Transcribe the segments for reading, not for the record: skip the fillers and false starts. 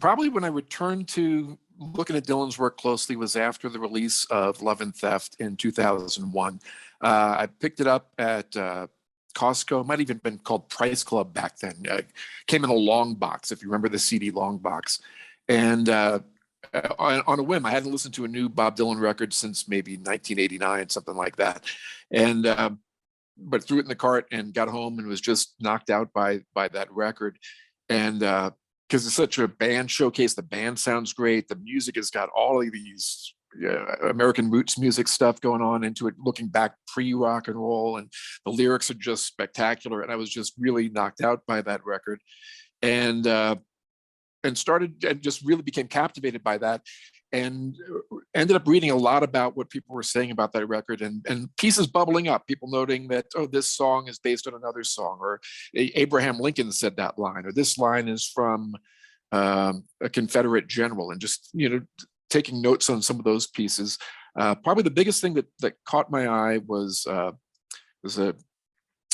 probably when I returned to looking at Dylan's work closely was after the release of Love and Theft in 2001. I picked it up at Costco. It might even been called Price Club back then. Came in a long box, if you remember the CD long box. And on a whim, I hadn't listened to a new Bob Dylan record since maybe 1989, something like that. And but threw it in the cart and got home and was just knocked out by that record. And because it's such a band showcase, the band sounds great. The music has got all of these American roots music stuff going on into it, looking back pre-rock and roll, and the lyrics are just spectacular. And I was just really knocked out by that record, and started and just really became captivated by that, and ended up reading a lot about what people were saying about that record, and pieces bubbling up, people noting that, oh, this song is based on another song, or Abraham Lincoln said that line, or this line is from a Confederate general, and just, taking notes on some of those pieces. Probably the biggest thing that caught my eye was a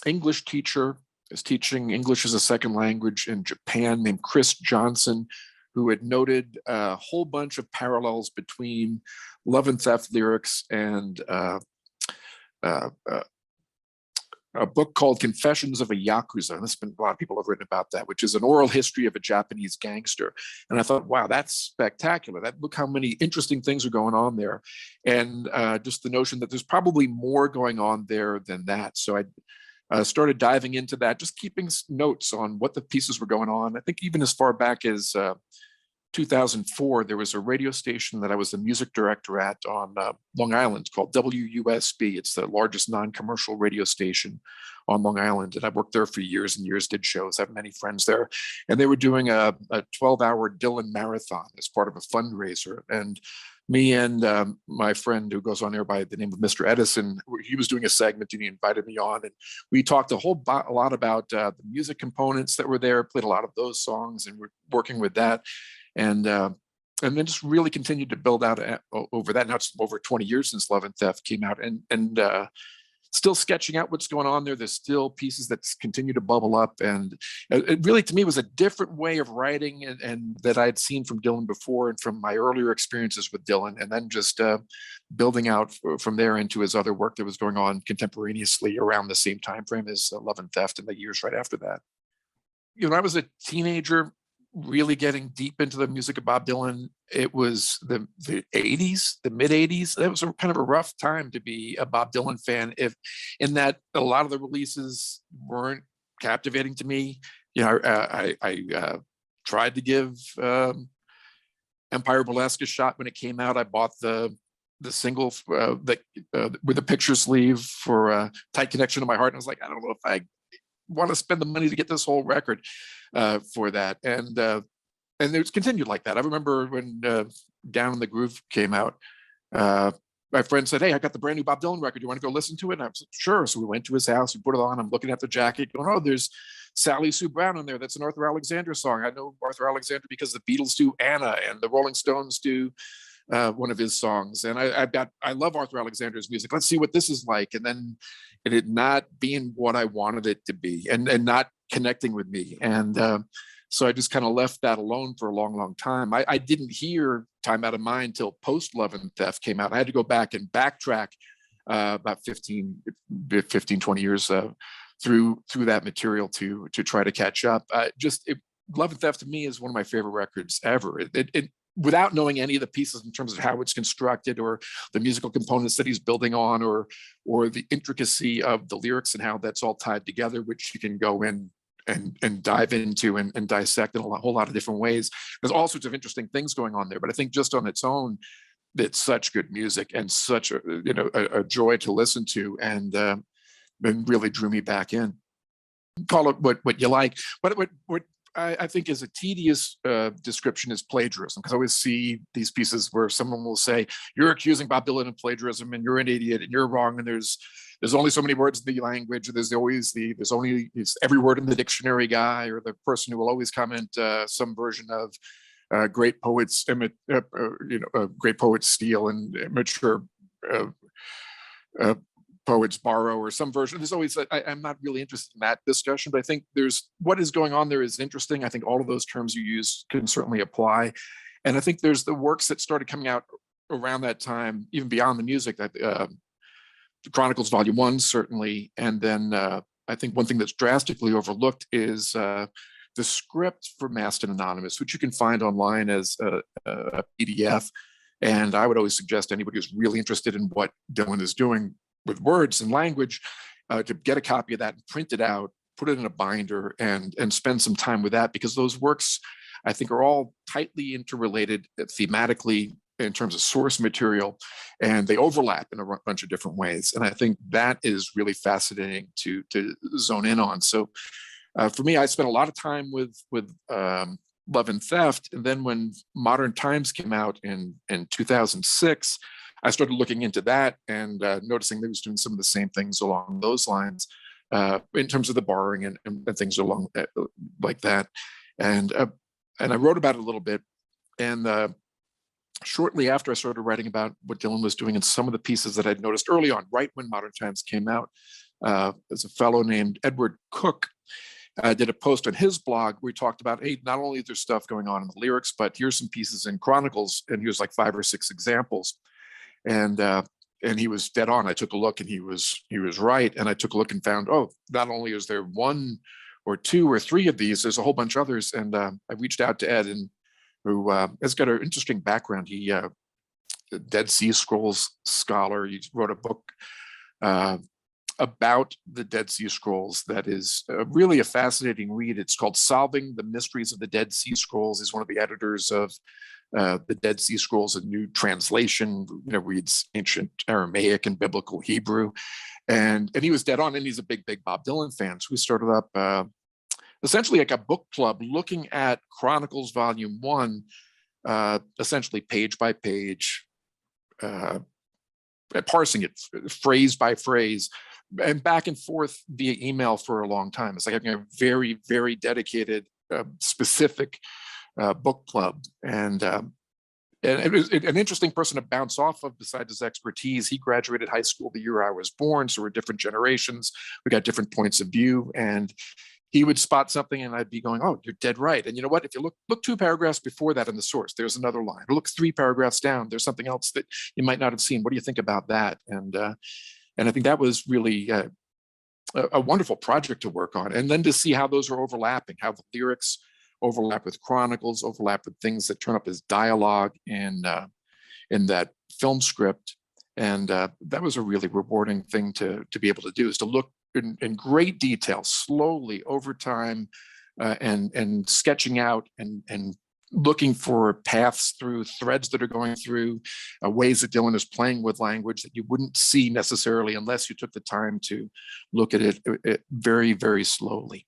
English teacher is teaching English as a second language in Japan, named Chris Johnson, who had noted a whole bunch of parallels between Love and Theft lyrics and a book called Confessions of a Yakuza. And a lot of people have written about that, which is an oral history of a Japanese gangster. And I thought, wow, that's spectacular. Look how many interesting things are going on there. And just the notion that there's probably more going on there than that. So I started diving into that, just keeping notes on what the pieces were going on. I think even as far back as 2004, there was a radio station that I was the music director at on Long Island called WUSB. It's the largest non-commercial radio station on Long Island. And I worked there for years and years, did shows, I have many friends there. And they were doing a 12-hour Dylan marathon as part of a fundraiser. And me and my friend who goes on there by the name of Mr. Edison, he was doing a segment and he invited me on. And we talked a lot about the music components that were there, played a lot of those songs, and we're working with that. And then just really continued to build out over that. Now it's over 20 years since Love and Theft came out, and still sketching out what's going on there. There's still pieces that continue to bubble up, and it really, to me, was a different way of writing, and that I had seen from Dylan before and from my earlier experiences with Dylan, and then just building out from there into his other work that was going on contemporaneously around the same time frame as Love and Theft and the years right after that. When I was a teenager, really getting deep into the music of Bob Dylan, it was the 80s, the mid 80s. That was kind of a rough time to be a Bob Dylan fan, in that a lot of the releases weren't captivating to me. I tried to give Empire Burlesque a shot when it came out. I bought the single with the picture sleeve for Tight Connection to My Heart, and I was like, I don't know if I want to spend the money to get this whole record for that. And it's continued like that. I remember when Down in the Groove came out, my friend said, hey, I got the brand new Bob Dylan record. You want to go listen to it? And I was like, sure. So we went to his house, we put it on. I'm looking at the jacket going, oh, there's Sally Sue Brown on there. That's an Arthur Alexander song. I know Arthur Alexander because the Beatles do Anna and the Rolling Stones do one of his songs. And I love Arthur Alexander's music. Let's see what this is like. And then it not being what I wanted it to be, and not connecting with me. And so I just kind of left that alone for a long, long time. I didn't hear Time Out of Mind till post Love and Theft came out. I had to go back and backtrack about 15, 20 years through that material to try to catch up. Love and Theft to me is one of my favorite records ever. It without knowing any of the pieces in terms of how it's constructed, or the musical components that he's building on, or the intricacy of the lyrics and how that's all tied together, which you can go in and dive into and dissect in a whole lot of different ways. There's all sorts of interesting things going on there, but I think just on its own, it's such good music and such a joy to listen to, and really drew me back in. Call it what you like, but what I think is a tedious description is plagiarism, because I always see these pieces where someone will say, you're accusing Bob Dylan of plagiarism and you're an idiot and you're wrong, and there's only so many words in the language, there's only every word in the dictionary guy, or the person who will always comment some version of great poets great poets steal and immature poets borrow or some version. There's always, I'm not really interested in that discussion, but I think there's what is going on there is interesting. I think all of those terms you use can certainly apply. And I think there's the works that started coming out around that time, even beyond the music, that Chronicles Volume 1, certainly. And then I think one thing that's drastically overlooked is the script for Masked and Anonymous, which you can find online as a PDF. And I would always suggest anybody who's really interested in what Dylan is doing with words and language to get a copy of that and print it out, put it in a binder, and spend some time with that, because those works, I think, are all tightly interrelated thematically in terms of source material, and they overlap in a bunch of different ways. And I think that is really fascinating to zone in on. So for me, I spent a lot of time with Love and Theft. And then when Modern Times came out in 2006, I started looking into that and noticing they was doing some of the same things along those lines in terms of the borrowing and things along like that. And I wrote about it a little bit. And shortly after I started writing about what Dylan was doing in some of the pieces that I'd noticed early on, right when Modern Times came out, there's a fellow named Edward Cook did a post on his blog where he talked about, hey, not only is there stuff going on in the lyrics, but here's some pieces in Chronicles, and here's like 5 or 6 examples. And he was dead on. I took a look, and he was right. And I took a look and found, oh, not only is there 1 or 2 or 3 of these, there's a whole bunch of others. And I reached out to Ed, and who has got an interesting background. He a Dead Sea Scrolls scholar. He wrote a book about the Dead Sea Scrolls that is really a fascinating read. It's called Solving the Mysteries of the Dead Sea Scrolls. He's one of the editors of the Dead Sea Scrolls, a new translation, reads ancient Aramaic and biblical Hebrew. And he was dead on, and he's a big Bob Dylan fan. So we started up essentially like a book club looking at Chronicles Volume 1, essentially page by page, parsing it phrase by phrase, and back and forth via email for a long time. It's like having a very, very dedicated, specific book club. And it was an interesting person to bounce off of besides his expertise. He graduated high school the year I was born, so we're different generations. We got different points of view, and he would spot something and I'd be going, oh, you're dead right. And you know what? If you look 2 paragraphs before that in the source, there's another line. Or look 3 paragraphs down, there's something else that you might not have seen. What do you think about that? And I think that was really a wonderful project to work on. And then to see how those are overlapping, how the lyrics overlap with Chronicles, overlap with things that turn up as dialogue in that film script. And that was a really rewarding thing to be able to do, is to look in great detail, slowly over time, and sketching out and looking for paths through, threads that are going through, ways that Dylan is playing with language that you wouldn't see necessarily unless you took the time to look at it very, very slowly.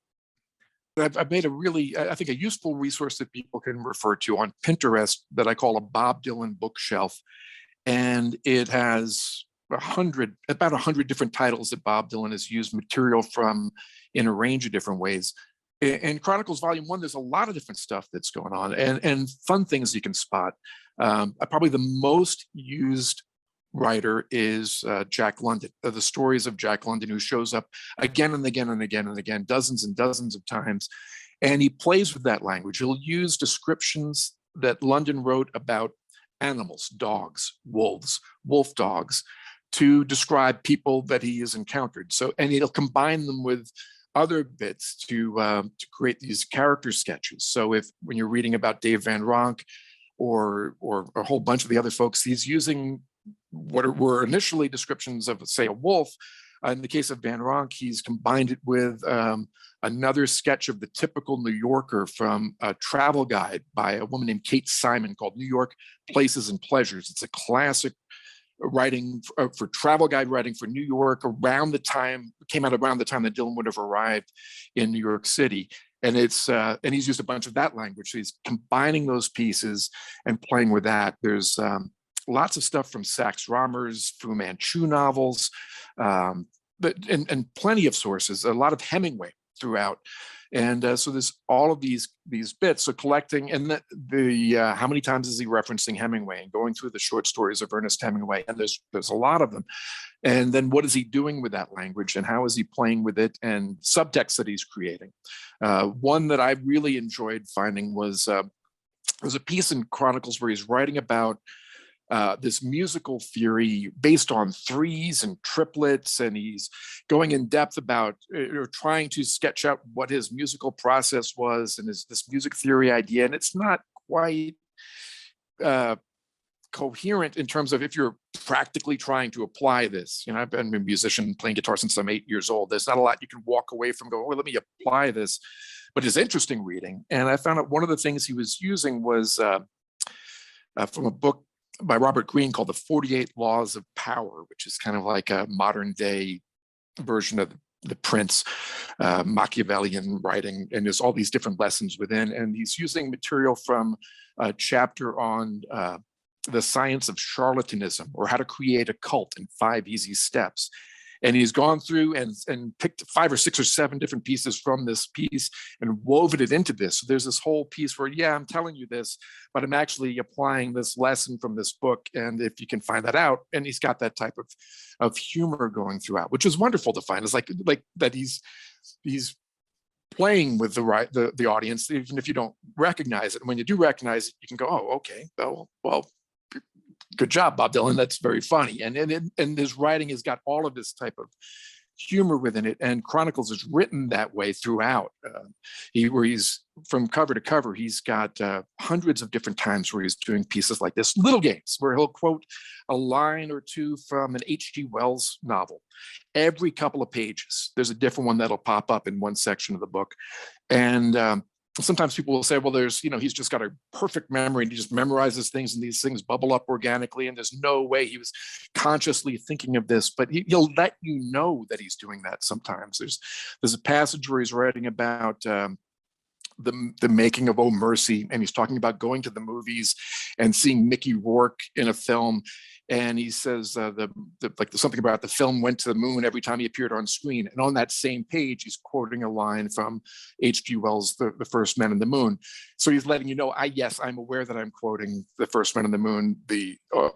I've made a really, I think, a useful resource that people can refer to on Pinterest that I call a Bob Dylan bookshelf. And it has about 100 different titles that Bob Dylan has used material from in a range of different ways. In Chronicles Volume 1, there's a lot of different stuff that's going on and fun things you can spot. Probably the most used writer is Jack London. The stories of Jack London, who shows up again and again and again and again, dozens and dozens of times. And he plays with that language. He'll use descriptions that London wrote about animals, dogs, wolves, wolf dogs, to describe people that he has encountered. So, and he'll combine them with other bits to create these character sketches. So when you're reading about Dave Van Ronk or a whole bunch of the other folks, he's using what were initially descriptions of, say, a wolf. In the case of Van Ronk, he's combined it with another sketch of the typical New Yorker from a travel guide by a woman named Kate Simon called New York Places and Pleasures. It's a classic writing for travel guide writing for New York came out around the time that Dylan would have arrived in New York City. And and he's used a bunch of that language. So he's combining those pieces and playing with that. There's lots of stuff from Sax Rohmer's Fu Manchu novels, and plenty of sources, a lot of Hemingway. throughout. And so there's all of these bits. So collecting, and the how many times is he referencing Hemingway and going through the short stories of Ernest Hemingway? And there's a lot of them. And then what is he doing with that language, and how is he playing with it, and subtext that he's creating? One that I really enjoyed finding was there's a piece in Chronicles where he's writing about this musical theory based on threes and triplets, and he's going in depth about trying to sketch out what his musical process was and this music theory idea. And it's not quite coherent in terms of if you're practically trying to apply this. I've been a musician playing guitar since I'm 8 years old. There's not a lot you can walk away from going, well, let me apply this. But it's interesting reading. And I found out one of the things he was using was from a book by Robert Greene called The 48 Laws of Power, which is kind of like a modern day version of the Prince Machiavellian writing. And there's all these different lessons within. And he's using material from a chapter on the science of charlatanism, or how to create a cult in 5 easy steps. And he's gone through and picked 5 or 6 or 7 different pieces from this piece and woven it into this. So there's this whole piece where, yeah, I'm telling you this, but I'm actually applying this lesson from this book. And if you can find that out, and he's got that type of humor going throughout, which is wonderful to find. It's like that he's playing with the audience, even if you don't recognize it. And when you do recognize it, you can go, oh, okay, well, good job, Bob Dylan. That's very funny. And his writing has got all of this type of humor within it. And Chronicles is written that way throughout. Where he's from cover to cover, he's got hundreds of different times where he's doing pieces like this, little games, where he'll quote a line or two from an H.G. Wells novel. Every couple of pages, there's a different one that'll pop up in one section of the book. And sometimes people will say, well, he's just got a perfect memory and he just memorizes things and these things bubble up organically. And there's no way he was consciously thinking of this, but he'll let you know that he's doing that sometimes. There's a passage where he's writing about the making of Oh Mercy, and he's talking about going to the movies and seeing Mickey Rourke in a film. And he says something about the film went to the moon every time he appeared on screen. And on that same page, he's quoting a line from H.G. Wells' The First Men in the Moon. So he's letting you know, yes, I'm aware that I'm quoting The First Men in the Moon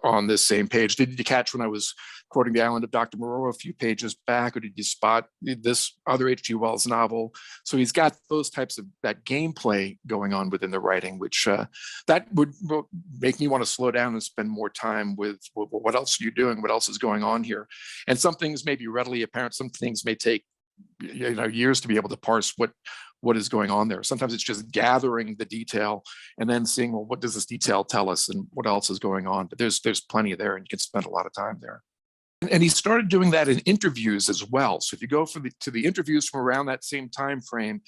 on this same page. Did you catch when I was quoting The Island of Dr. Moreau a few pages back, or did you spot this other H.G. Wells novel? So he's got those types of that gameplay going on within the writing, which that would make me want to slow down and spend more time with what else are you doing? What else is going on here? And some things may be readily apparent. Some things may take years to be able to parse what is going on there. Sometimes it's just gathering the detail and then seeing, well, what does this detail tell us and what else is going on? But there's plenty there, and you can spend a lot of time there. And he started doing that in interviews as well. So if you go to the interviews from around that same time frame,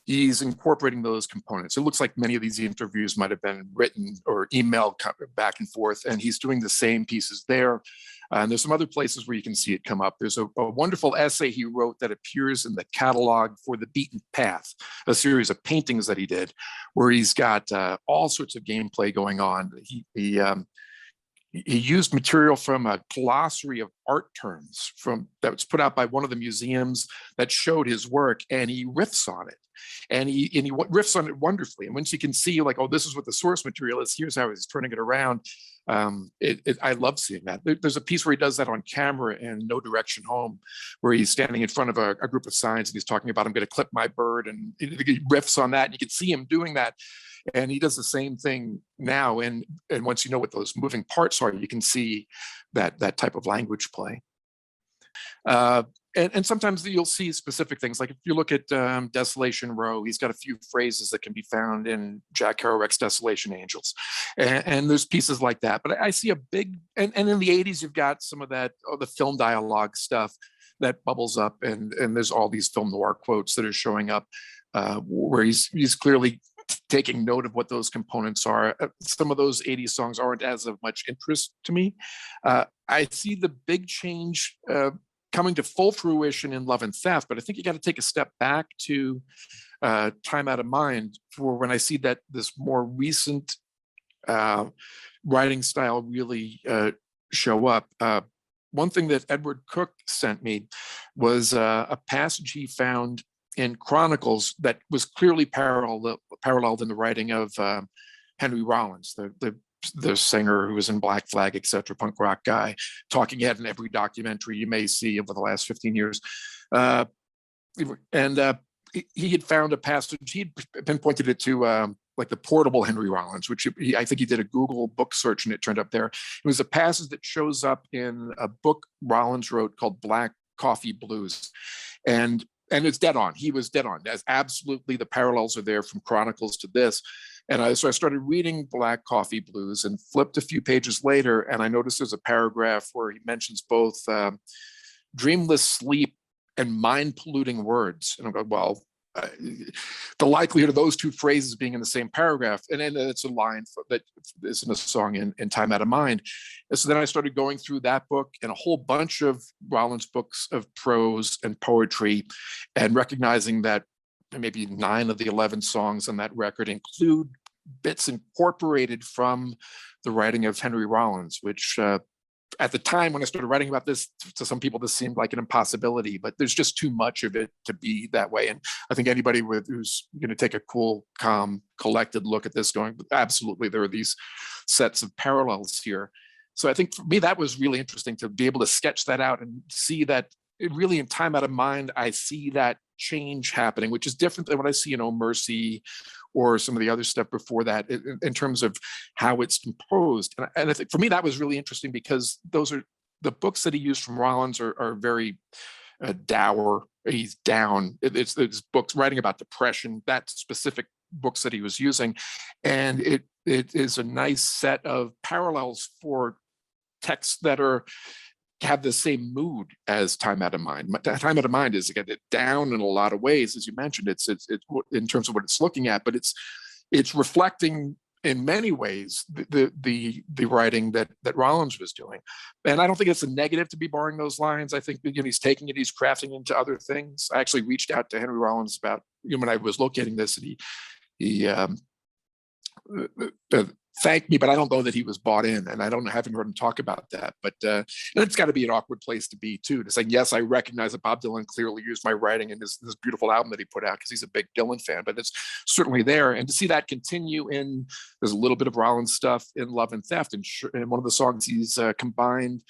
he's incorporating those components. It looks like many of these interviews might have been written or emailed back and forth, and he's doing the same pieces there. And there's some other places where you can see it come up. There's a wonderful essay he wrote that appears in the catalog for The Beaten Path, a series of paintings that he did, where he's got all sorts of gameplay going on. He used material from a glossary of art terms that was put out by one of the museums that showed his work, and he riffs on it. And he riffs on it wonderfully. And once you can see, like, oh, this is what the source material is, here's how he's turning it around. I love seeing that. There's a piece where he does that on camera in No Direction Home, where he's standing in front of a group of signs and he's talking about, I'm going to clip my bird, and he riffs on that. And you can see him doing that. And he does the same thing now. And once you know what those moving parts are, you can see that type of language play. And sometimes you'll see specific things. Like if you look at Desolation Row, he's got a few phrases that can be found in Jack Kerouac's Desolation Angels. And there's pieces like that. But I see a big, and in the 80s, you've got some of that, the film dialogue stuff that bubbles up. And there's all these film noir quotes that are showing up where he's clearly taking note of what those components are. Some of those 80s songs aren't as of much interest to me. I see the big change coming to full fruition in Love and Theft, but I think you got to take a step back to Time Out of Mind for when I see that this more recent writing style really show up. One thing that Edward Cook sent me was a passage he found in Chronicles that was clearly paralleled in the writing of Henry Rollins, the singer who was in Black Flag, etc., punk rock guy, talking head in every documentary you may see over the last 15 years. He had found a passage, he'd pinpointed it to like the portable Henry Rollins, which I think he did a Google book search and it turned up there. It was a passage that shows up in a book Rollins wrote called Black Coffee Blues. And it's dead on. He was dead on. As absolutely the parallels are there from Chronicles to this. And so I started reading Black Coffee Blues and flipped a few pages later, and I noticed there's a paragraph where he mentions both dreamless sleep and mind-polluting words. And I'm going, well, the likelihood of those two phrases being in the same paragraph, and then it's a line that is in a song in Time Out of Mind. And so then I started going through that book and a whole bunch of Rollins books of prose and poetry, and recognizing that maybe 9 of the 11 songs on that record include bits incorporated from the writing of Henry Rollins, which at the time when I started writing about this, to some people, this seemed like an impossibility, but there's just too much of it to be that way. And I think anybody who's going to take a cool, calm, collected look at this going, absolutely, there are these sets of parallels here. So I think for me, that was really interesting to be able to sketch that out and see that it really, in Time Out of Mind, I see that change happening, which is different than what I see in Oh Mercy or some of the other stuff before that in terms of how it's composed. And I think for me, that was really interesting because those are the books that he used from Rollins are very dour. He's down. It's books writing about depression, that specific books that he was using. And it is a nice set of parallels for texts that have the same mood as Time Out of Mind. Time Out of Mind is again down in a lot of ways, as you mentioned. It's in terms of what it's looking at, but it's reflecting in many ways the writing that Rollins was doing. And I don't think it's a negative to be borrowing those lines. I think he's taking it, he's crafting into other things. I actually reached out to Henry Rollins about when I was locating this, and he thanked me, but I don't know that he was bought in, and haven't heard him talk about that. But it's got to be an awkward place to be too, to say, yes, I recognize that Bob Dylan clearly used my writing in this beautiful album that he put out because he's a big Dylan fan, but it's certainly there. And to see that continue there's a little bit of Rollins stuff in Love and Theft, and in one of the songs he's combined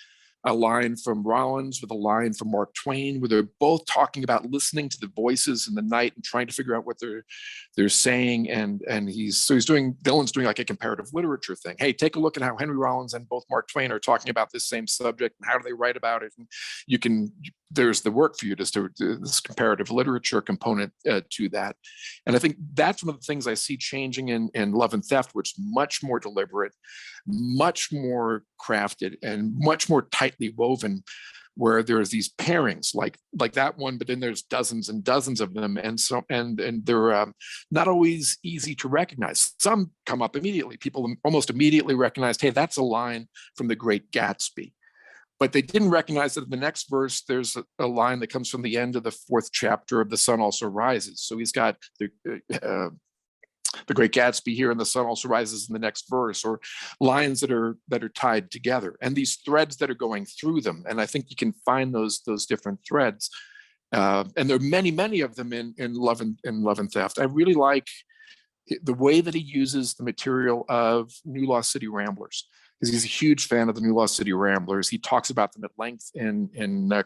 a line from Rollins with a line from Mark Twain, where they're both talking about listening to the voices in the night and trying to figure out what they're saying. And Dylan's doing like a comparative literature thing. Hey, take a look at how Henry Rollins and both Mark Twain are talking about this same subject, and how do they write about it? And there's the work for you to this comparative literature component to that. And I think that's one of the things I see changing in Love and Theft, which is much more deliberate, much more crafted, and much more tightly woven, where there's these pairings like that one, but then there's dozens and dozens of them, and they're not always easy to recognize. Some come up immediately. People almost immediately recognized, hey, that's a line from The Great Gatsby. But they didn't recognize that in the next verse, there's a line that comes from the end of the 4th chapter of The Sun Also Rises. So he's got the Great Gatsby here, and The Sun Also Rises in the next verse, or lines that are tied together, and these threads that are going through them. And I think you can find those different threads, and there are many of them in Love and Theft. I really like the way that he uses the material of New Lost City Ramblers, because he's a huge fan of the New Lost City Ramblers. He talks about them at length in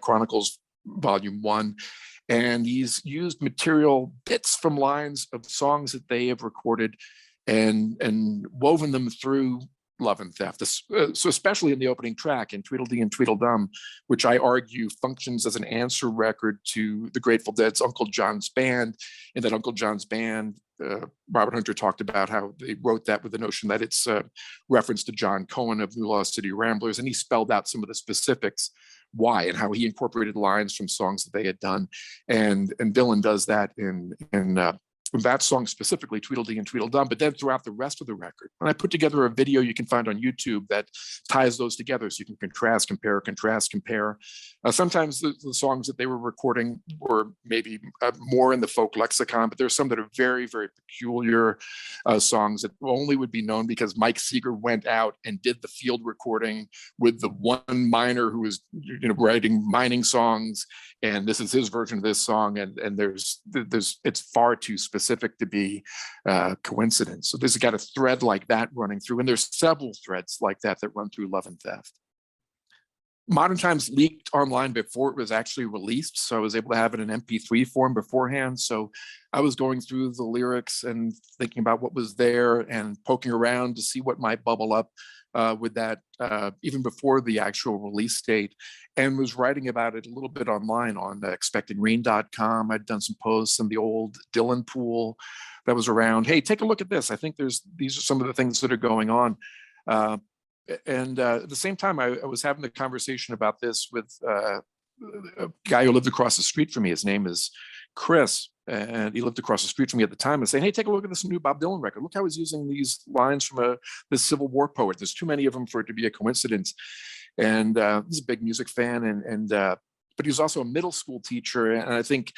Chronicles Volume 1. And he's used material, bits from lines of songs that they have recorded, and woven them through Love and Theft. So especially in the opening track, in Tweedledee and Tweedledum, which I argue functions as an answer record to the Grateful Dead's Uncle John's Band. In that Uncle John's Band, Robert Hunter talked about how they wrote that with the notion that it's a reference to John Cohen of New Lost City Ramblers, and he spelled out some of the specifics why, and how he incorporated lines from songs that they had done. And Dylan does that in that song specifically, Tweedledee and Tweedledum, but then throughout the rest of the record. And I put together a video you can find on YouTube that ties those together, so you can contrast, compare, Sometimes the songs that they were recording were maybe more in the folk lexicon, but there's some that are very, very peculiar songs that only would be known because Mike Seeger went out and did the field recording with the one miner who was, writing mining songs, and this is his version of this song, and there's it's far too specific to be coincidence. So there's got a thread like that running through, and there's several threads like that run through Love and Theft. Modern Times leaked online before it was actually released, so I was able to have it in MP3 form beforehand. So I was going through the lyrics and thinking about what was there and poking around to see what might bubble up with that even before the actual release date, and was writing about it a little bit online on expectinggreen.com. I'd done some posts in the old Dylan pool that was around. Hey, take a look at this. I think these are some of the things that are going on. And at the same time, I was having a conversation about this with a guy who lived across the street from me. His name is Chris, and he lived across the street from me at the time, and saying, hey, take a look at this new Bob Dylan record. Look how he's using these lines from this Civil War poet. There's too many of them for it to be a coincidence. And he's a big music fan, but he was also a middle school teacher. And I think,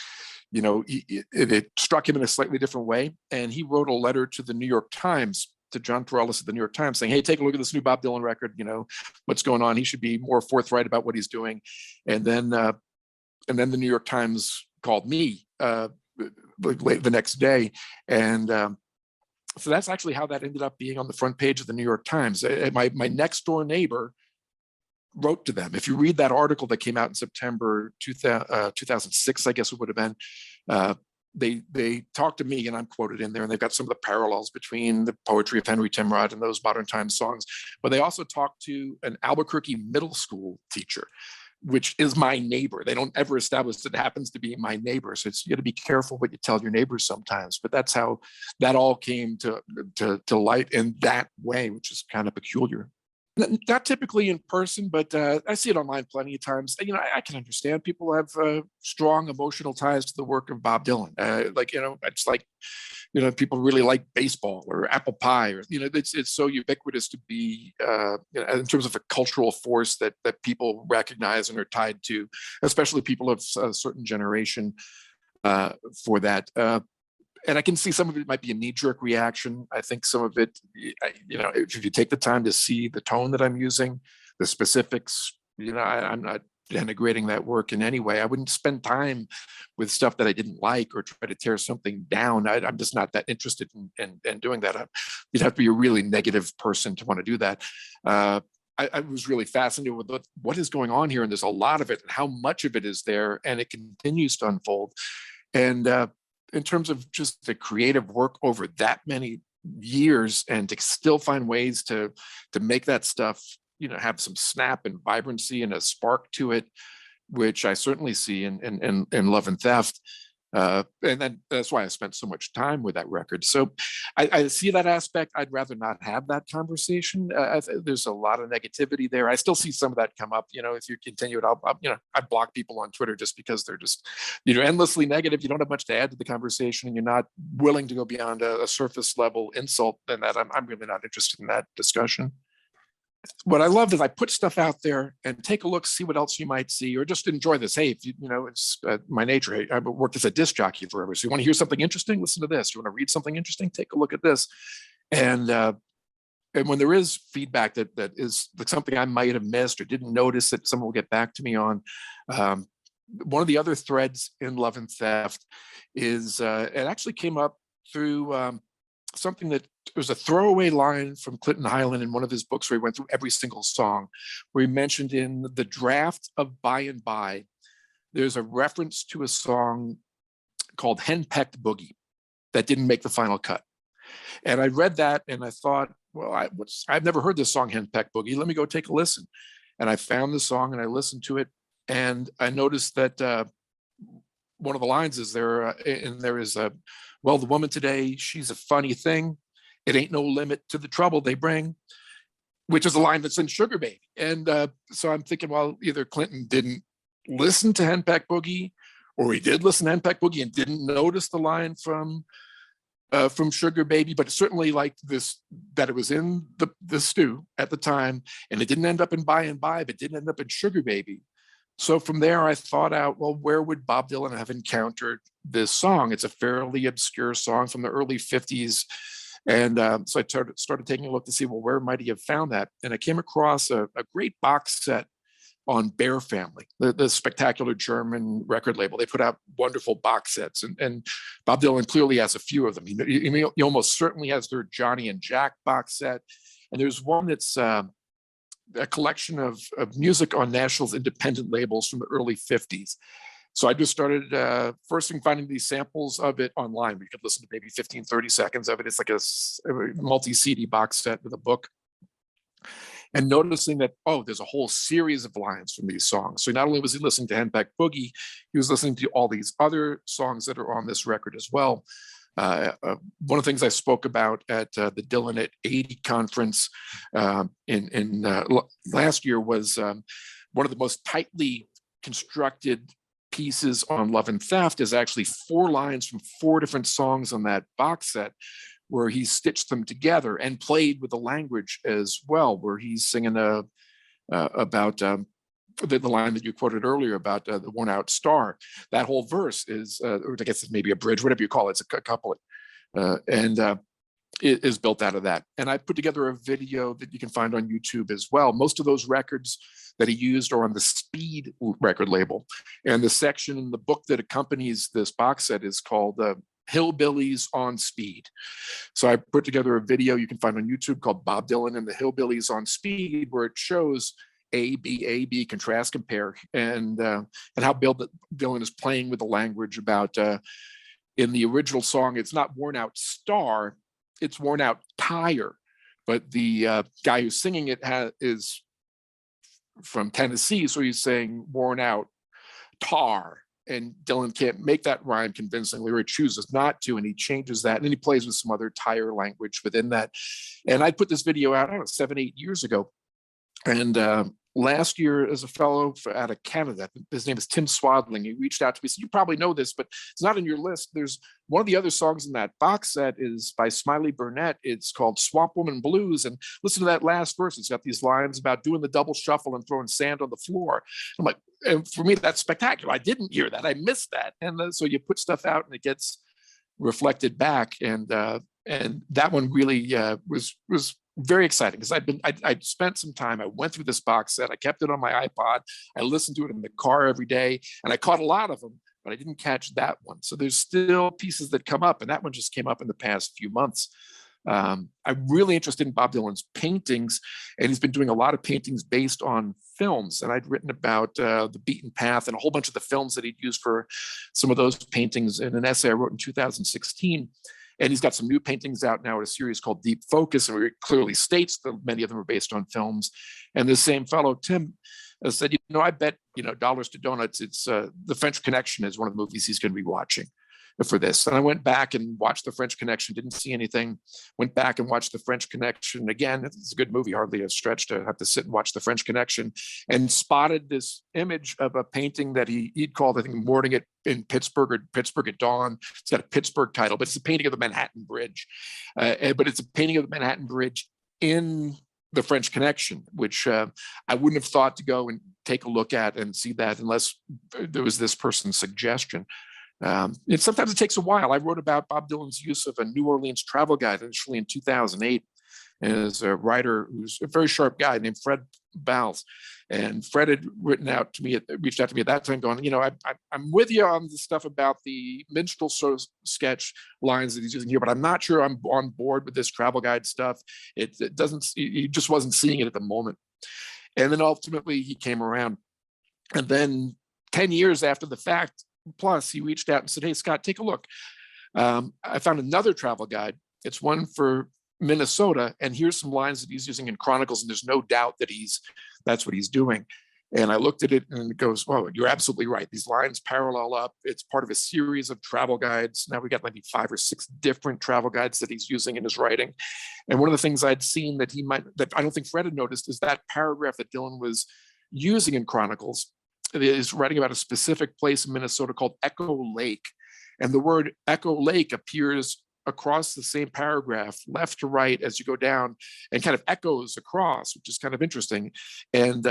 it struck him in a slightly different way. And he wrote a letter to the New York Times, to John Perales at the New York Times, saying, hey, take a look at this new Bob Dylan record, what's going on. He should be more forthright about what he's doing. And then the New York Times called me late the next day. And so that's actually how that ended up being on the front page of the New York Times. My next door neighbor wrote to them. If you read that article that came out in September 2006, I guess it would have been, they talked to me, and I'm quoted in there, and they've got some of the parallels between the poetry of Henry Timrod and those Modern Times songs. But they also talked to an Albuquerque middle school teacher, which is my neighbor. They don't ever establish that it happens to be my neighbor. So you got to be careful what you tell your neighbors sometimes. But that's how that all came to light in that way, which is kind of peculiar. Not typically in person, but I see it online plenty of times. I can understand people have strong emotional ties to the work of Bob Dylan. It's like, people really like baseball or apple pie, or it's so ubiquitous to be in terms of a cultural force that people recognize and are tied to, especially people of a certain generation for that. And I can see some of it might be a knee-jerk reaction. I think some of it, if you take the time to see the tone that I'm using, the specifics, I'm not denigrating that work in any way. I wouldn't spend time with stuff that I didn't like or try to tear something down. I'm just not that interested in doing that. You'd have to be a really negative person to want to do that. I was really fascinated with what is going on here, and there's a lot of it, and how much of it is there, and it continues to unfold. And in terms of just the creative work over that many years, and to still find ways to make that stuff, have some snap and vibrancy and a spark to it, which I certainly see in Love and Theft. And that's why I spent so much time with that record. So I see that aspect. I'd rather not have that conversation. There's a lot of negativity there. I still see some of that come up. If you continue it, I block people on Twitter just because they're just, endlessly negative. You don't have much to add to the conversation, and you're not willing to go beyond a surface level insult. And that I'm really not interested in that discussion. What I love is I put stuff out there and take a look, see what else you might see, or just enjoy this. Hey, if it's my nature. I've worked as a disc jockey forever. So you want to hear something interesting? Listen to this. You want to read something interesting? Take a look at this. And when there is feedback that is like something I might have missed or didn't notice that someone will get back to me on, one of the other threads in Love and Theft is it actually came up through something that was a throwaway line from Clinton Highland in one of his books where he went through every single song, where he mentioned in the draft of By and By, there's a reference to a song called Henpecked Boogie that didn't make the final cut. And I read that and I thought, well, I've never heard this song Henpecked Boogie. Let me go take a listen. And I found the song and I listened to it. And I noticed that one of the lines is there, and there is a, well, the woman today, she's a funny thing. It ain't no limit to the trouble they bring, which is a line that's in Sugar Baby. And so I'm thinking, well, either Clinton didn't listen to Henpecked Boogie, or he did listen to Henpecked Boogie and didn't notice the line from Sugar Baby, but certainly liked this, that it was in the stew at the time, and it didn't end up in By and By, but didn't end up in Sugar Baby. So from there, I thought out, well, where would Bob Dylan have encountered this song? It's a fairly obscure song from the early 50s. And so I started taking a look to see, well, where might he have found that? And I came across a great box set on Bear Family, the spectacular German record label. They put out wonderful box sets, and Bob Dylan clearly has a few of them. He almost certainly has their Johnny and Jack box set. And there's one that's a collection of music on Nashville's independent labels from the early 50s. So I just started first thing finding these samples of it online. We could listen to maybe 15, 30 seconds of it. It's like a multi-CD box set with a book. And noticing that, oh, there's a whole series of lines from these songs. So not only was he listening to Henpeck Boogie, he was listening to all these other songs that are on this record as well. One of the things I spoke about at the Dylan at 80 conference in last year was one of the most tightly constructed pieces on Love and Theft is actually 4 lines from 4 different songs on that box set, where he stitched them together and played with the language as well, where he's singing about the line that you quoted earlier about the worn out star. That whole verse is, or I guess it's maybe a bridge, whatever you call it, it's a couplet. It is built out of that. And I put together a video that you can find on YouTube as well. Most of those records that he used are on the Speed record label. And the section in the book that accompanies this box set is called Hillbillies on Speed. So I put together a video you can find on YouTube called Bob Dylan and the Hillbillies on Speed, where it shows A, B, contrast, compare, and how Dylan is playing with the language about, in the original song, it's not worn out star, it's worn out tire. But the guy who's singing it is from Tennessee, so he's saying worn out tar. And Dylan can't make that rhyme convincingly, or he chooses not to, and he changes that. And then he plays with some other tire language within that. And I put this video out, I don't know, 7, 8 years ago. And last year, as a fellow out of Canada, his name is Tim Swadling, he reached out to me, said, you probably know this, but it's not in your list. There's one of the other songs in that box set is by Smiley Burnett. It's called Swamp Woman Blues. And listen to that last verse. It's got these lines about doing the double shuffle and throwing sand on the floor. I'm like, and for me, that's spectacular. I didn't hear that. I missed that. And so you put stuff out and it gets reflected back. And that one really was very exciting, because I'd spent some time. I went through this box set. I kept it on my iPod. I listened to it in the car every day, and I caught a lot of them, but I didn't catch that one. So there's still pieces that come up, and that one just came up in the past few months. I'm really interested in Bob Dylan's paintings, and he's been doing a lot of paintings based on films. And I'd written about The Beaten Path and a whole bunch of the films that he'd used for some of those paintings in an essay I wrote in 2016. And he's got some new paintings out now at a series called Deep Focus, and where it clearly states that many of them are based on films. And the same fellow, Tim, said, I bet, dollars to donuts, it's The French Connection is one of the movies he's going to be watching for this. And I went back and watched The French Connection, didn't see anything, went back and watched The French Connection again. It's a good movie, hardly a stretch to have to sit and watch The French Connection, and spotted this image of a painting that he'd called, I think, Morning in Pittsburgh, or Pittsburgh at Dawn. It's got a Pittsburgh title, but it's a painting of the Manhattan Bridge. But it's a painting of the Manhattan Bridge in The French Connection, which I wouldn't have thought to go and take a look at and see that unless there was this person's suggestion. Sometimes it takes a while. I wrote about Bob Dylan's use of a New Orleans travel guide initially in 2008. And there's a writer who's a very sharp guy named Fred Bowles. And Fred had reached out to me at that time going, I'm with you on the stuff about the minstrel sketch lines that he's using here, but I'm not sure I'm on board with this travel guide stuff. It doesn't, he just wasn't seeing it at the moment. And then ultimately he came around. And then 10 years after the fact, plus, he reached out and said, hey, Scott, take a look. I found another travel guide. It's one for Minnesota, and here's some lines that he's using in Chronicles, and there's no doubt that that's what he's doing. And I looked at it, and it goes, well, you're absolutely right. These lines parallel up. It's part of a series of travel guides. Now we got maybe 5 or 6 different travel guides that he's using in his writing. And one of the things I'd seen that I don't think Fred had noticed is that paragraph that Dylan was using in Chronicles is writing about a specific place in Minnesota called Echo Lake. And the word Echo Lake appears across the same paragraph, left to right as you go down, and kind of echoes across, which is kind of interesting. And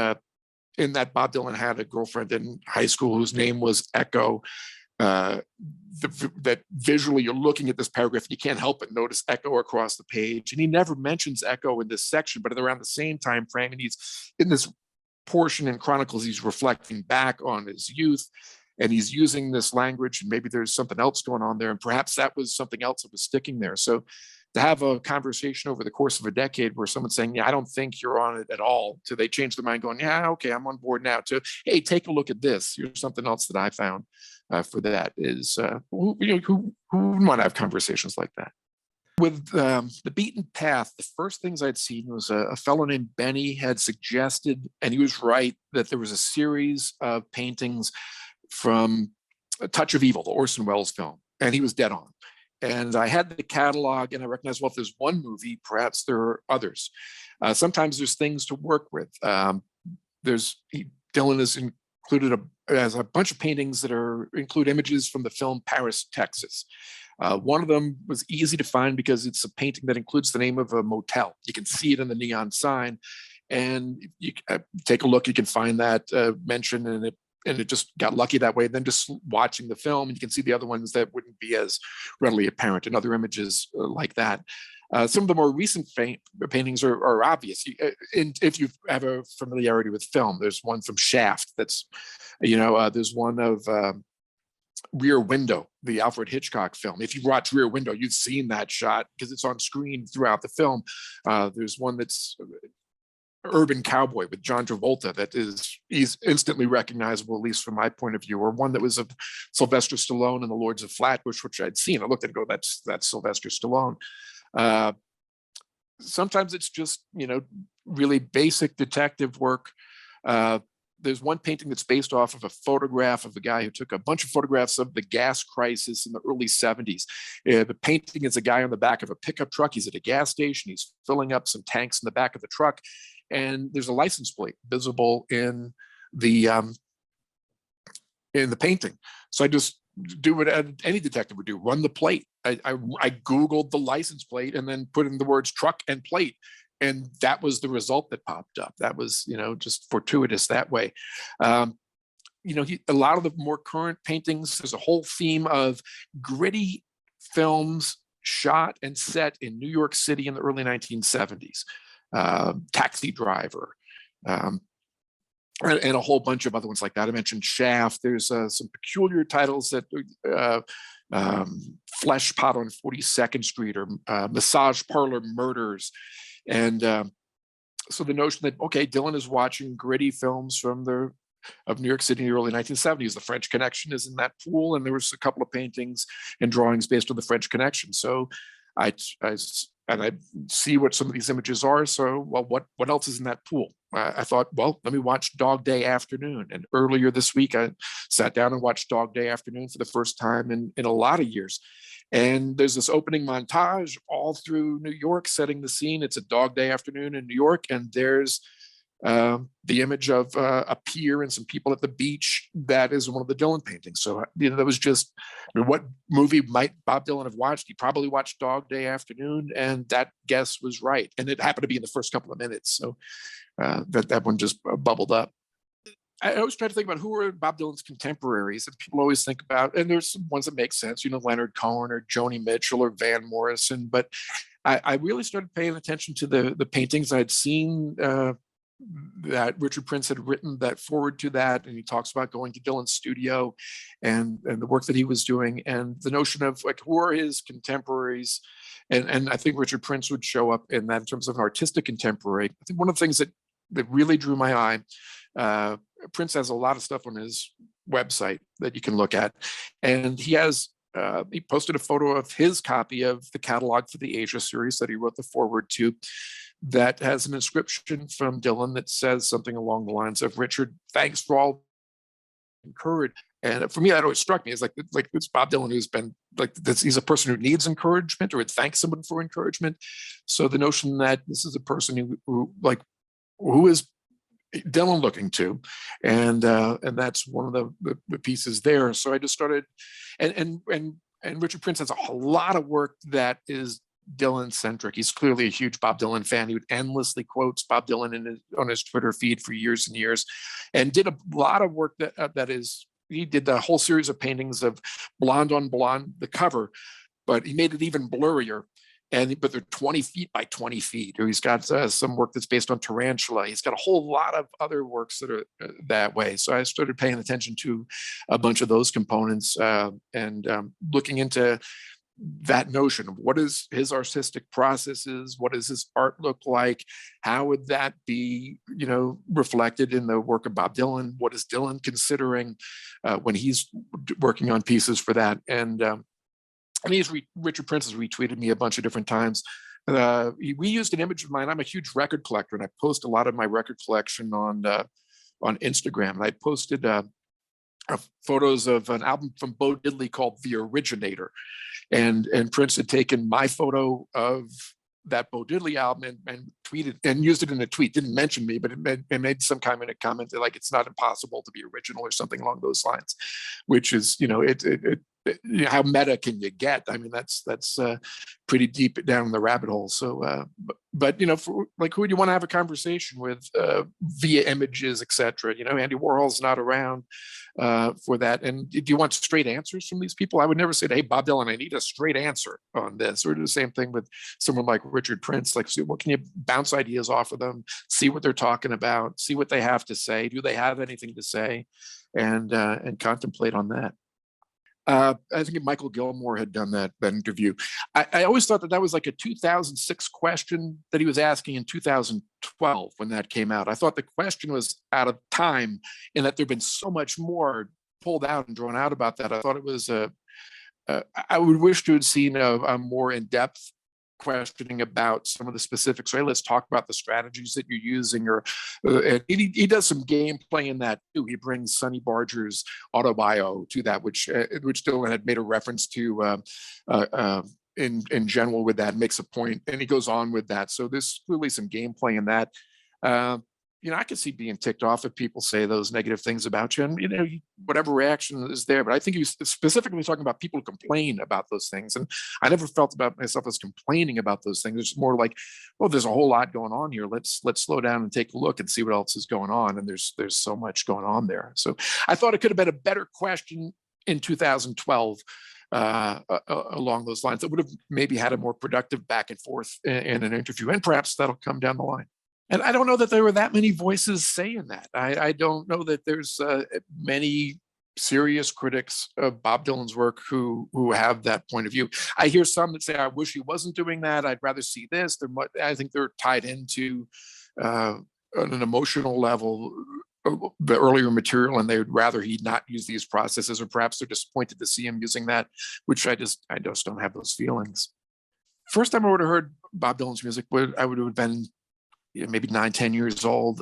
in that Bob Dylan had a girlfriend in high school whose name was Echo. uh, that visually you're looking at this paragraph and you can't help but notice Echo across the page. And he never mentions Echo in this section, but around the same time frame, and he's in this portion in Chronicles, he's reflecting back on his youth, and he's using this language, and maybe there's something else going on there, and perhaps that was something else that was sticking there. So to have a conversation over the course of a decade where someone's saying, yeah, I don't think you're on it at all, to they change their mind going, yeah, okay, I'm on board now, to, hey, take a look at this. Here's something else that I found for that is, who wouldn't want to have conversations like that? With The Beaten Path, the first things I'd seen was a fellow named Benny had suggested, and he was right, that there was a series of paintings from A Touch of Evil, the Orson Welles film, and he was dead on. And I had the catalog, and I recognized, well, if there's one movie, perhaps there are others. Sometimes there's things to work with. Dylan has included as a bunch of paintings that include images from the film Paris, Texas. One of them was easy to find because it's a painting that includes the name of a motel. You can see it in the neon sign, and you take a look. You can find that mentioned, and it just got lucky that way. Then just watching the film, and you can see the other ones that wouldn't be as readily apparent, and other images like that. Some of the more recent paintings are obvious. If you have a familiarity with film, there's one from Shaft. There's one of Rear Window, the Alfred Hitchcock film. If you watch Rear Window, you've seen that shot because it's on screen throughout the film. There's one that's Urban Cowboy with John Travolta he's instantly recognizable, at least from my point of view, or one that was of Sylvester Stallone and the Lords of Flatbush, which I'd seen. I looked at it and go, that's Sylvester Stallone. Sometimes it's just, really basic detective work. There's one painting that's based off of a photograph of a guy who took a bunch of photographs of the gas crisis in the early 70s. The painting is a guy on the back of a pickup truck. He's at a gas station. He's filling up some tanks in the back of the truck. And there's a license plate visible in the painting. So I just do what any detective would do: run the plate. I Googled the license plate and then put in the words truck and plate, and that was the result that popped up. That was, just fortuitous that way. A lot of the more current paintings, there's a whole theme of gritty films shot and set in New York City in the early 1970s. Taxi Driver, and a whole bunch of other ones like that. I mentioned Shaft. There's some peculiar titles that Flesh Pot on 42nd Street, or Massage Parlor Murders. And so the notion that, okay, Dylan is watching gritty films of New York City in the early 1970s. The French Connection is in that pool, and there was a couple of paintings and drawings based on the French Connection. So I see what some of these images are. So, well, what else is in that pool? I thought, well, let me watch Dog Day Afternoon. And earlier this week, I sat down and watched Dog Day Afternoon for the first time in a lot of years. And there's this opening montage all through New York setting the scene. It's a Dog Day Afternoon in New York, and there's the image of a pier and some people at the beach. That is one of the Dylan paintings. So, that was just, what movie might Bob Dylan have watched? He probably watched Dog Day Afternoon, and that guess was right. And it happened to be in the first couple of minutes. So that one just bubbled up. I always try to think about who are Bob Dylan's contemporaries, and people always think about, and there's some ones that make sense, Leonard Cohen or Joni Mitchell or Van Morrison. But I really started paying attention to the paintings I'd seen that Richard Prince had written that forward to that, and he talks about going to Dylan's studio and the work that he was doing, and the notion of like, who are his contemporaries. And I think Richard Prince would show up in that in terms of an artistic contemporary. I think one of the things that really drew my eye, Prince has a lot of stuff on his website that you can look at, and he posted a photo of his copy of the catalog for the Asia series that he wrote the forward to, that has an inscription from Dylan that says something along the lines of, Richard, thanks for all encouraged. And for me, that always struck me as like it's Bob Dylan, who's been like this. He's a person who needs encouragement, or would thank someone for encouragement. So the notion that this is a person who is Dylan looking to, and that's one of the pieces there. So I just started, and Richard Prince has a lot of work that is Dylan centric. He's clearly a huge Bob Dylan fan. He would endlessly quotes Bob Dylan on his Twitter feed for years and years, and did a lot of work he did the whole series of paintings of Blonde on Blonde, the cover, but he made it even blurrier. But they're 20 feet by 20 feet. Or he's got some work that's based on tarantula. He's got a whole lot of other works that are that way. So I started paying attention to a bunch of those components and looking into that notion of what is his artistic processes, what does his art look like, how would that be, reflected in the work of Bob Dylan? What is Dylan considering when he's working on pieces for that? And Richard Prince has retweeted me a bunch of different times. We used an image of mine. I'm a huge record collector, and I post a lot of my record collection on Instagram. And I posted photos of an album from Bo Diddley called The Originator, and Prince had taken my photo of that Bo Diddley album and tweeted and used it in a tweet. Didn't mention me, but it made some kind of comment like it's not impossible to be original or something along those lines, which is how meta can you get? I mean, that's pretty deep down the rabbit hole. So, but for, like, who do you want to have a conversation with via images, etc.? Andy Warhol's not around for that. And do you want straight answers from these people? I would never say, "Hey, Bob Dylan, I need a straight answer on this." Or do the same thing with someone like Richard Prince. Like, what can you bounce ideas off of them? See what they're talking about. See what they have to say. Do they have anything to say? And contemplate on that. I think Michael Gilmore had done that interview. I always thought that was like a 2006 question that he was asking in 2012 when that came out. I thought the question was out of time and that there'd been so much more pulled out and drawn out about that. I thought it was I would wish to have seen a more in-depth questioning about some of the specifics. Right, let's talk about the strategies that you're using. Or he does some gameplay in that too. He brings Sonny Barger's autobio to that, which Dylan had made a reference to in general with that, makes a point, and he goes on with that. So there's clearly some gameplay in that. I could see being ticked off if people say those negative things about you, and whatever reaction is there. But I think he was specifically talking about people who complain about those things, and I never felt about myself as complaining about those things. It's more like, well, there's a whole lot going on here. Let's slow down and take a look and see what else is going on. And there's so much going on there. So I thought it could have been a better question in 2012 along those lines. That would have maybe had a more productive back and forth in an interview, and perhaps that'll come down the line. And I don't know that there were that many voices saying that. I don't know that there's many serious critics of Bob Dylan's work who have that point of view. I hear some that say, "I wish he wasn't doing that. I'd rather see this." I think they're tied into on an emotional level the earlier material, and they'd rather he not use these processes, or perhaps they're disappointed to see him using that, which I just don't have those feelings. First time I would have heard Bob Dylan's music, I would have been maybe 9-10 years old.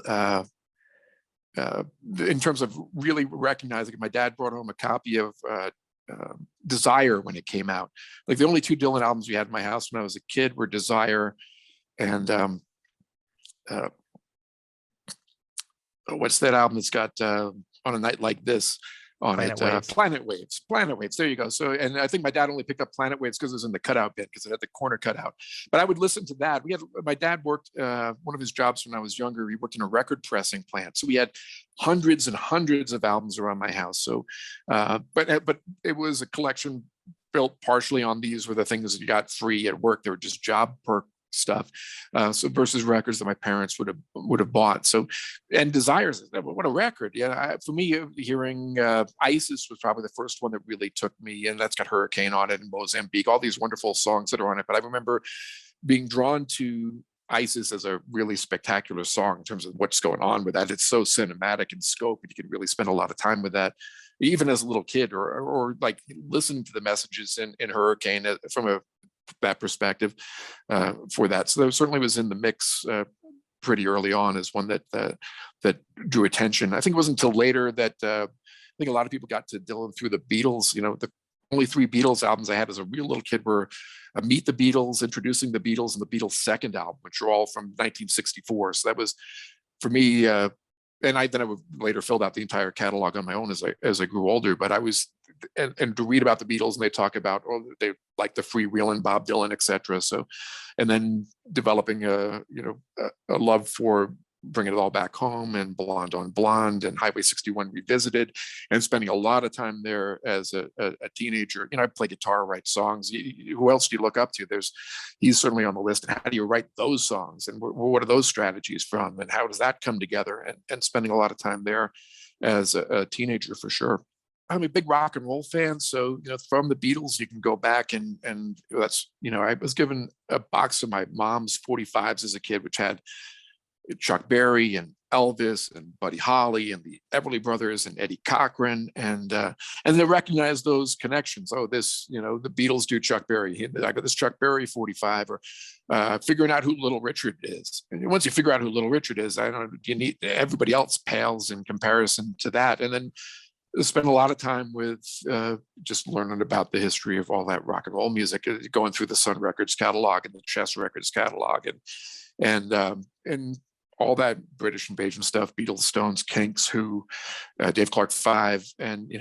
In terms of really recognizing it, my dad brought home a copy of Desire when it came out. Like, the only two Dylan albums we had in my house when I was a kid were Desire and what's that album that's got On a Night Like This on Planet Waves. Planet Waves. There you go. So, and I think my dad only picked up Planet Waves because it was in the cutout bin, because it had the corner cutout. But I would listen to that. My dad worked, one of his jobs when I was younger, he worked in a record pressing plant. So we had hundreds and hundreds of albums around my house. So, but it was a collection built partially on these were the things that you got free at work. They were just job perk stuff, so versus records that my parents would have bought. So, and Desires, what a record! Yeah, for me, hearing Isis was probably the first one that really took me, and that's got Hurricane on it and Mozambique, all these wonderful songs that are on it. But I remember being drawn to Isis as a really spectacular song in terms of what's going on with that. It's so cinematic in scope, and you can really spend a lot of time with that, even as a little kid, or like listening to the messages in Hurricane from that perspective for that. So that certainly was in the mix pretty early on as one that drew attention. I think it wasn't until later that I think a lot of people got to Dylan through the Beatles. The only three Beatles albums I had as a real little kid were Meet the Beatles, Introducing the Beatles, and the Beatles' second album, which are all from 1964. So that was, for me, and I would later filled out the entire catalog on my own as I grew older. But I was and to read about the Beatles, and they talk about, oh, they like the freewheeling Bob Dylan, etc. So, and then developing a love for Bringing It All Back Home and Blonde on Blonde and Highway 61 Revisited, and spending a lot of time there as a teenager. I play guitar, write songs. Who else do you look up to? He's certainly on the list. And how do you write those songs? And what are those strategies from? And how does that come together? And spending a lot of time there as a teenager, for sure. I'm a big rock and roll fan, so from the Beatles, you can go back and that's I was given a box of my mom's 45s as a kid, which had Chuck Berry and Elvis and Buddy Holly and the Everly Brothers and Eddie Cochran, and they recognize those connections. Oh, the Beatles do Chuck Berry. I got this Chuck Berry 45, or figuring out who Little Richard is. And once you figure out who Little Richard is, you need everybody else pales in comparison to that. And then spend a lot of time with just learning about the history of all that rock and roll music, going through the Sun Records catalog and the Chess Records catalog, and all that British invasion stuff, Beatles, Stones, Kinks, Who, Dave Clark 5, and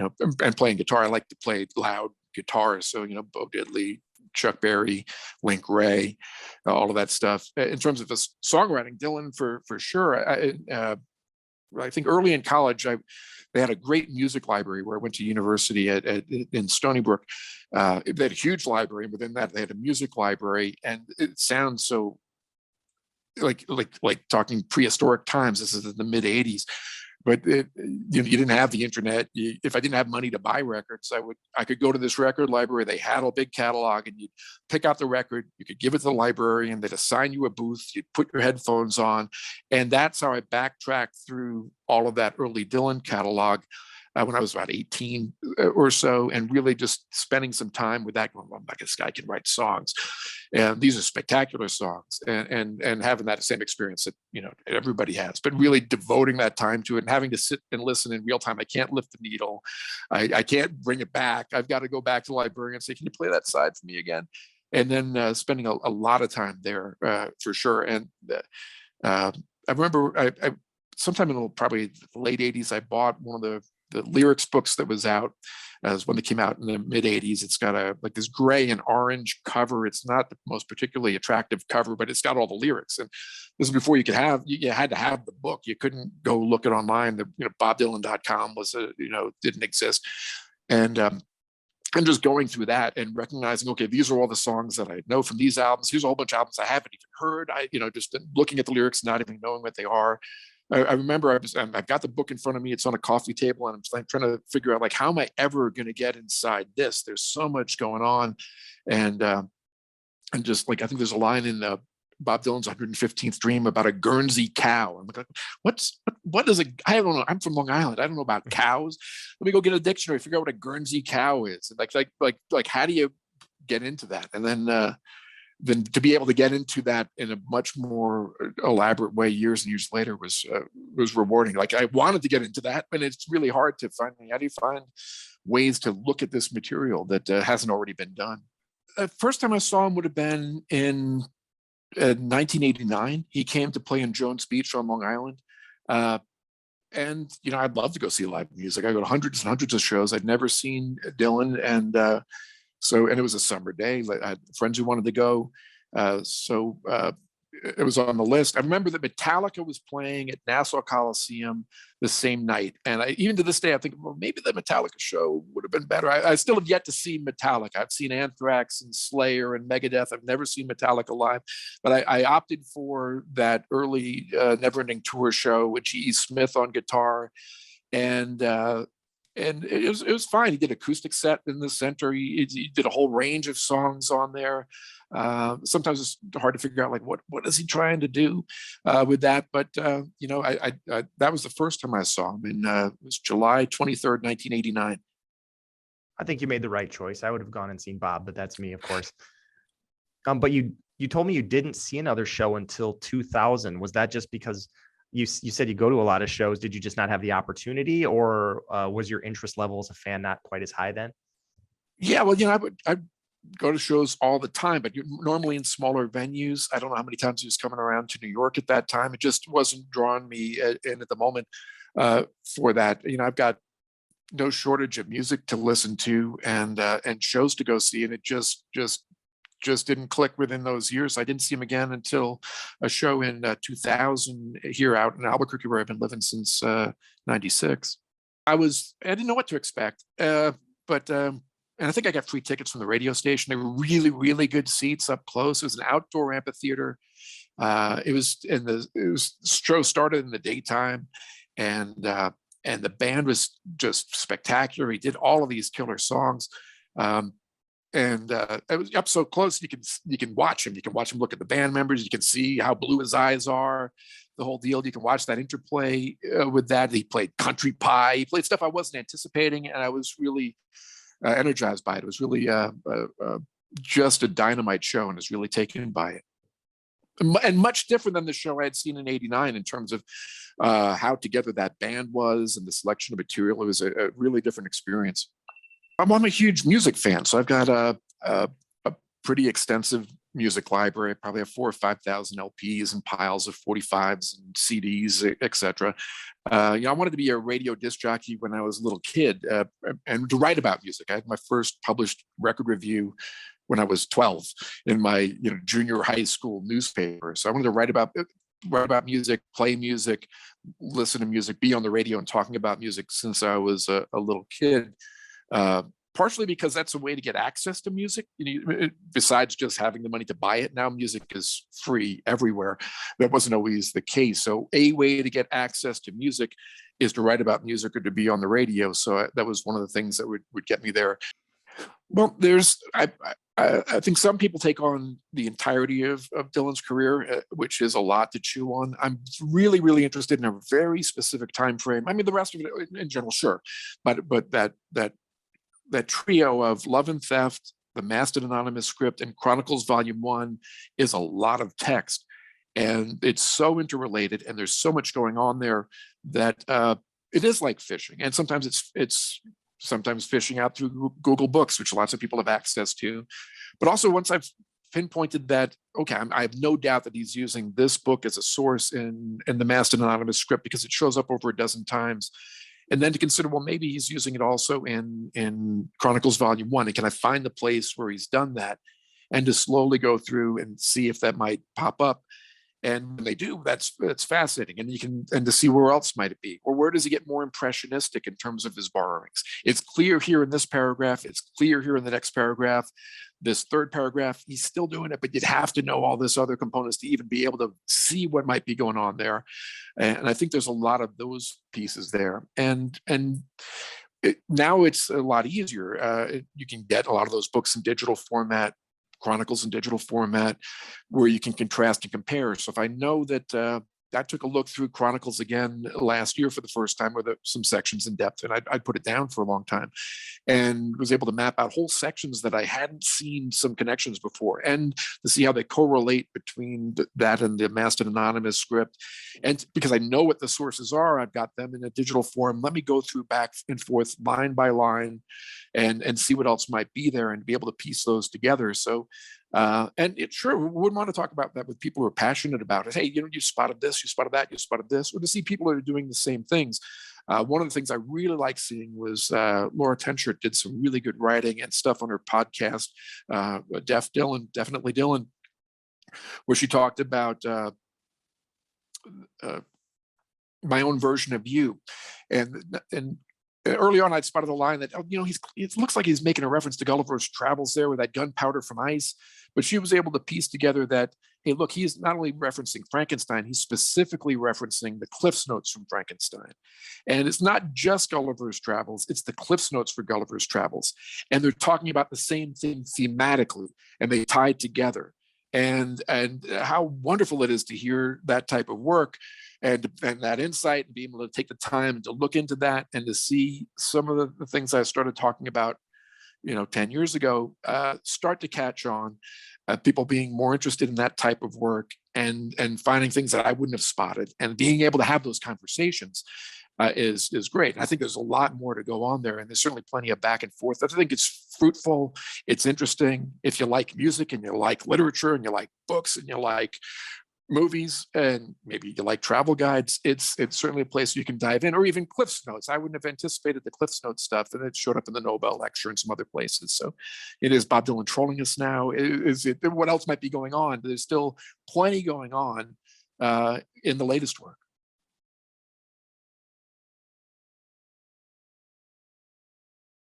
playing guitar. I like to play loud guitar, so Bo Diddley, Chuck Berry, Link Wray, all of that stuff. In terms of songwriting, Dylan for sure. I think early in college, they had a great music library where I went to university in Stony Brook. They had a huge library, and within that, they had a music library, and it sounds so like talking prehistoric times. This is in the mid '80s, but you didn't have the internet. If I didn't have money to buy records, I could go to this record library. They had a big catalog, and you'd pick out the record. You could give it to the librarian. They'd assign you a booth. You'd put your headphones on, and that's how I backtracked through all of that early Dylan catalog when I was about 18 or so, and really just spending some time with that, going, well, this guy can write songs, and these are spectacular songs, and having that same experience that everybody has, but really devoting that time to it and having to sit and listen in real time. I can't lift the needle, I can't bring it back. I've got to go back to the librarian and say, can you play that side for me again? And then spending a lot of time there for sure. And I remember I sometime in probably the late 80s, I bought one of the lyrics books that was out as when they came out in the mid 80s. It's got this gray and orange cover. It's not the most particularly attractive cover, but it's got all the lyrics. And this is before you had to have the book. You couldn't go look it online. BobDylan.com didn't exist. And just going through that and recognizing, okay, these are all the songs that I know from these albums. Here's a whole bunch of albums I haven't even heard. Just looking at the lyrics, not even knowing what they are. I remember I've got the book in front of me. It's on a coffee table, and I'm trying to figure out, how am I ever going to get inside this? There's so much going on, and just I think there's a line in Bob Dylan's 115th Dream about a Guernsey cow. I'm like, what is I don't know. I'm from Long Island. I don't know about cows. Let me go get a dictionary, figure out what a Guernsey cow is. And like how do you get into that? And then to be able to get into that in a much more elaborate way years and years later was rewarding. I wanted to get into that, but it's really hard to find. How do you find ways to look at this material that hasn't already been done? The first time I saw him would have been in 1989. He came to play in Jones Beach on Long Island. And I'd love to go see live music. I go to hundreds and hundreds of shows. I'd never seen Dylan, and it was a summer day. I had friends who wanted to go. It was on the list. I remember that Metallica was playing at Nassau Coliseum the same night. And even to this day, I think, well, maybe the Metallica show would have been better. I still have yet to see Metallica. I've seen Anthrax and Slayer and Megadeth. I've never seen Metallica live, but I opted for that early Neverending Tour show with G.E. Smith on guitar. And it was fine. He did acoustic set in the center. He did a whole range of songs on there. Sometimes it's hard to figure out what is he trying to do with that. But I that was the first time I saw him, and it was July 23rd, 1989. I think you made the right choice. I would have gone and seen Bob, but that's me, of course. But you told me you didn't see another show until 2000. Was that just because you said you go to a lot of shows? Did you just not have the opportunity, or was your interest level as a fan not quite as high then? Yeah, well, I'd go to shows all the time, but normally in smaller venues. I don't know how many times he was coming around to New York at that time. It just wasn't drawing me in at the moment for that. I've got no shortage of music to listen to and shows to go see, and it just didn't click within those years. I didn't see him again until a show in 2000 here out in Albuquerque, where I've been living since '96. I didn't know what to expect, but and I think I got free tickets from the radio station. They were really, really good seats up close. It was an outdoor amphitheater. Show started in the daytime, and the band was just spectacular. He did all of these killer songs. It was up so close, you can watch him. You can watch him look at the band members. You can see how blue his eyes are, the whole deal. You can watch that interplay with that. He played Country Pie. He played stuff I wasn't anticipating, and I was really energized by it. It was really just a dynamite show, and was really taken by it. And much different than the show I had seen in '89 in terms of how together that band was and the selection of material. It was a really different experience. I'm a huge music fan, so I've got a pretty extensive music library. I probably have 4,000 or 5,000 LPs and piles of 45s and CDs, etc. I wanted to be a radio disc jockey when I was a little kid, and to write about music. I had my first published record review when I was 12 in my junior high school newspaper. So I wanted to write about music, play music, listen to music, be on the radio and talking about music since I was a little kid. Partially because that's a way to get access to music. Besides just having the money to buy it, now music is free everywhere. That wasn't always the case. So a way to get access to music is to write about music or to be on the radio. So that was one of the things that would get me there. Well, I think some people take on the entirety of Dylan's career, which is a lot to chew on. I'm really, really interested in a very specific time frame. I mean, the rest of it in general, sure, but that trio of Love and Theft, the Masked Anonymous script, and Chronicles Volume 1 is a lot of text, and it's so interrelated, and there's so much going on there that it is like fishing. And sometimes it's sometimes fishing out through Google Books, which lots of people have access to. But also, once I've pinpointed that, okay, I have no doubt that he's using this book as a source in the Masked Anonymous script because it shows up over a dozen times. And then to consider, well, maybe he's using it also in Chronicles Volume 1. And can I find the place where he's done that? And to slowly go through and see if that might pop up. And when they do, that's fascinating. And to see where else might it be, or where does he get more impressionistic in terms of his borrowings? It's clear here in this paragraph. It's clear here in the next paragraph. This third paragraph, he's still doing it, but you'd have to know all this other components to even be able to see what might be going on there. And I think there's a lot of those pieces there. And now it's a lot easier. You can get a lot of those books in digital format, Chronicles in digital format, where you can contrast and compare. So if I know that I took a look through Chronicles again last year for the first time with some sections in depth, and I'd put it down for a long time, and was able to map out whole sections that I hadn't seen some connections before, and to see how they correlate between that and the Masked Anonymous script. And because I know what the sources are, I've got them in a digital form. Let me go through back and forth, line by line, and see what else might be there, and be able to piece those together. So and it sure we wouldn't want to talk about that with people who are passionate about it. Hey, you spotted this, you spotted that, you spotted this, or to see people that are doing the same things. One of the things I really like seeing was Laura Tenchert did some really good writing and stuff on her podcast, Definitely Dylan, where she talked about my own version of you. And early on, I'd spotted a line that, it looks like he's making a reference to Gulliver's Travels there with that gunpowder from ice. But she was able to piece together that, hey, look, he's not only referencing Frankenstein, he's specifically referencing the Cliff's Notes from Frankenstein. And it's not just Gulliver's Travels, it's the Cliff's Notes for Gulliver's Travels. And they're talking about the same thing thematically, and they tie together. And how wonderful it is to hear that type of work and that insight, and be able to take the time to look into that and to see some of the things I started talking about 10 years ago start to catch on, people being more interested in that type of work, and finding things that I wouldn't have spotted, and being able to have those conversations is great. And I think there's a lot more to go on there, and there's certainly plenty of back and forth. I think it's fruitful, it's interesting. If you like music and you like literature and you like books and you like movies and maybe you like travel guides, it's certainly a place you can dive in, or even Cliff's Notes. I wouldn't have anticipated the Cliff's Notes stuff, and it showed up in the Nobel lecture and some other places. So it is Bob Dylan trolling us now. Is it what else might be going on? But there's still plenty going on in the latest work.